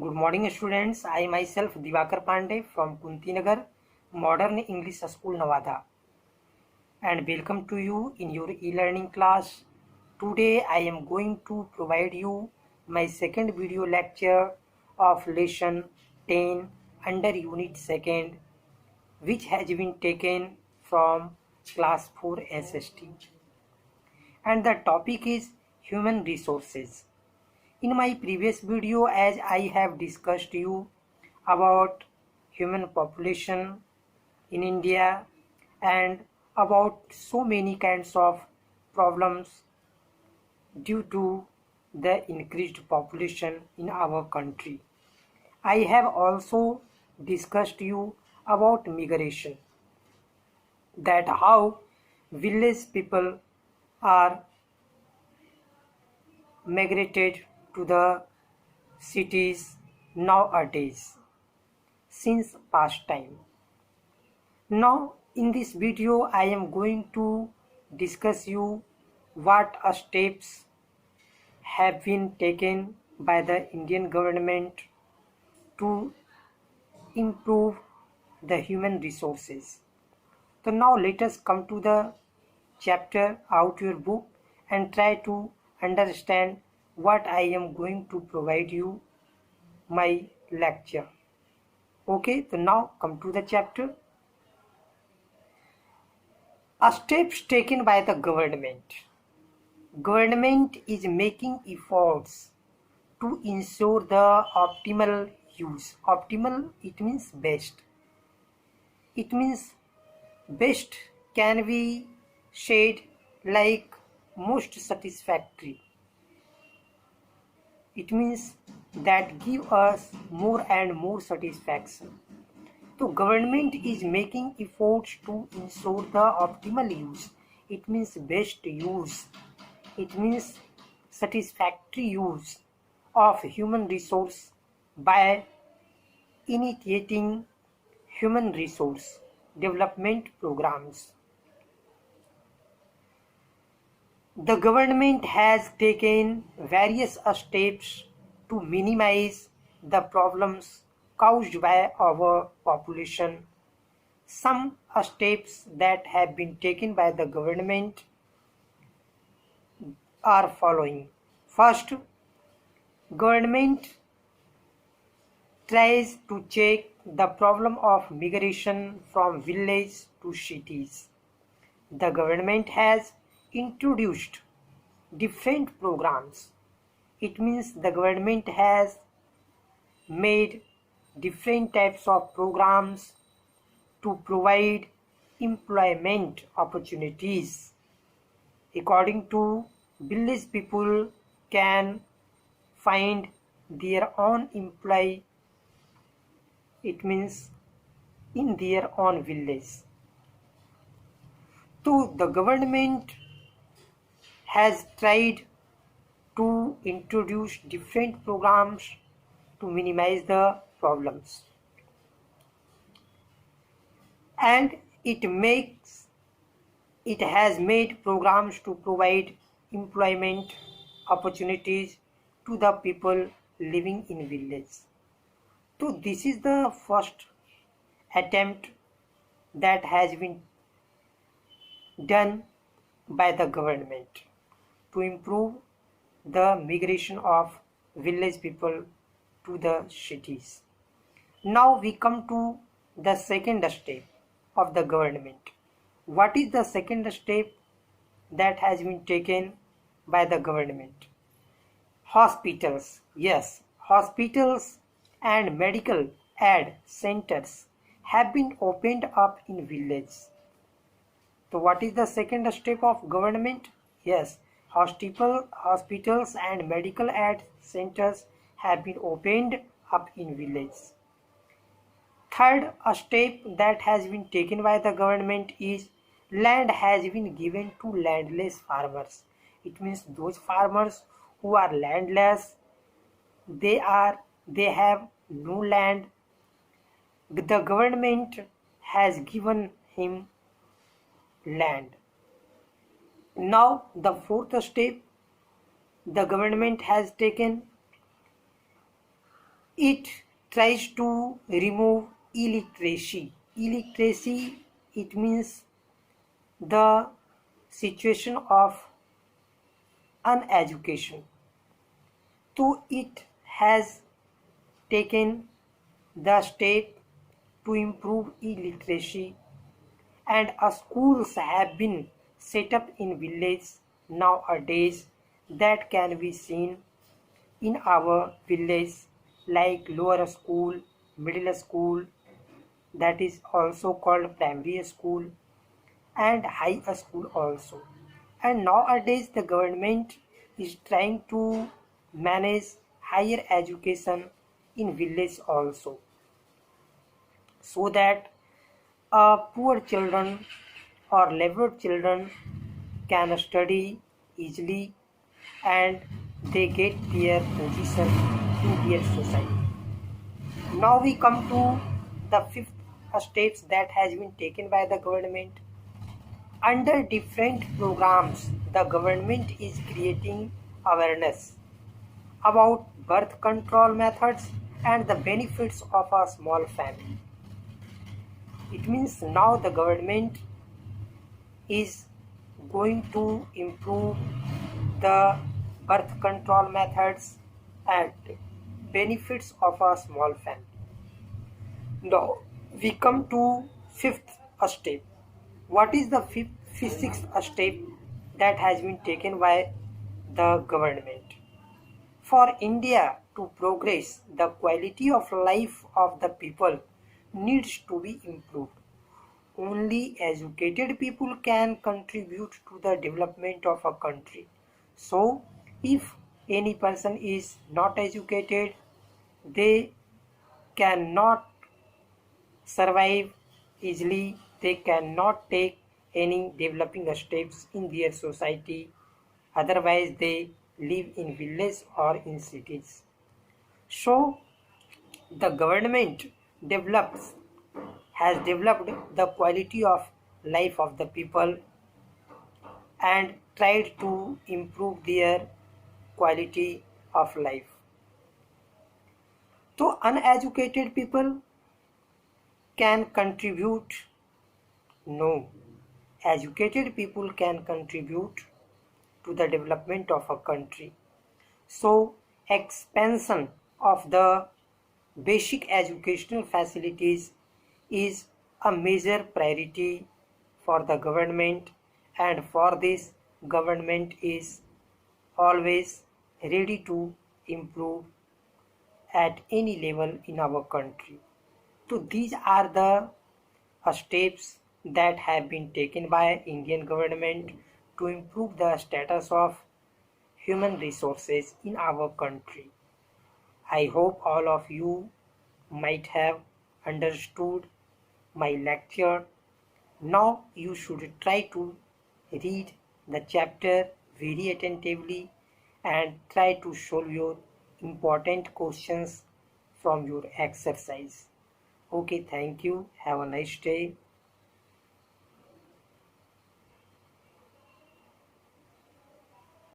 Good morning, students. I myself Divakar Pandey from Kuntinagar Modern English School, Nevada, and welcome to you in your e-learning class. Today, I am going to provide you my second video lecture of lesson 10 under Unit 2nd, which has been taken from Class 4 SST, and the topic is human resources. In my previous video, as I have discussed you about human population in India and about so many kinds of problems due to the increased population in our country. I have also discussed you about migration, that how village people are migrated to the cities nowadays since past time. Now in this video I am going to discuss you what steps have been taken by the Indian government to improve the human resources. So now let us come to the chapter out your book and try to understand what I am going to provide you my lecture. Okay, so now come to the chapter. Steps taken by the government. Government is making efforts to ensure the optimal use. Optimal, it means best. It means best can be said like most satisfactory. It means that give us more and more satisfaction. So government is making efforts to ensure the optimal use. It means best use. It means satisfactory use of human resource by initiating human resource development programs. The government has taken various steps to minimize the problems caused by our population. Some steps that have been taken by the government are following. First, government tries to check the problem of migration from village to cities. The government has introduced different programs. It means the government has made different types of programs to provide employment opportunities. According to village people can find their own employee, it means in their own village. So the government has tried to introduce different programs to minimize the problems, and it has made programs to provide employment opportunities to the people living in village. So this is the first attempt that has been done by the government to improve the migration of village people to the cities. Now we come to the second step of the government. What is the second step that has been taken by the government? Hospitals. Yes, hospitals and medical aid centers have been opened up in villages. So what is the second step of government? Yes, hospitals and medical aid centers have been opened up in villages. Third step that has been taken by the government is land has been given to landless farmers. It means those farmers who are landless, they have no land. The government has given him land. Now the fourth step the government has taken It tries to remove illiteracy. Illiteracy, it means the situation of uneducation. So it has taken the step to improve illiteracy, and schools have been set up in villages nowadays that can be seen in our village, like lower school, middle school, that is also called primary school, and high school also. And nowadays the government is trying to manage higher education in village also, so that poor children or levered children can study easily and they get their position in their society. Now we come to the fifth steps that has been taken by the government. Under different programs, the government is creating awareness about birth control methods and the benefits of a small family. It means now the government is going to improve the birth control methods and benefits of a small family. Now we come to fifth step. What is the sixth step that has been taken by the government? For India to progress, the quality of life of the people needs to be improved. Only educated people can contribute to the development of a country. So, if any person is not educated, they cannot survive easily, they cannot take any developing steps in their society, otherwise they live in villages or in cities. So the government develops has developed the quality of life of the people and tried to improve their quality of life. So uneducated people can contribute? No. Educated people can contribute to the development of a country. So expansion of the basic educational facilities is a major priority for the government, and for this government is always ready to improve at any level in our country. So these are the steps that have been taken by Indian government to improve the status of human resources in our country. I hope all of you might have understood my lecture. Now you should try to read the chapter very attentively and try to solve your important questions from your exercise. Okay, thank you. Have a nice day.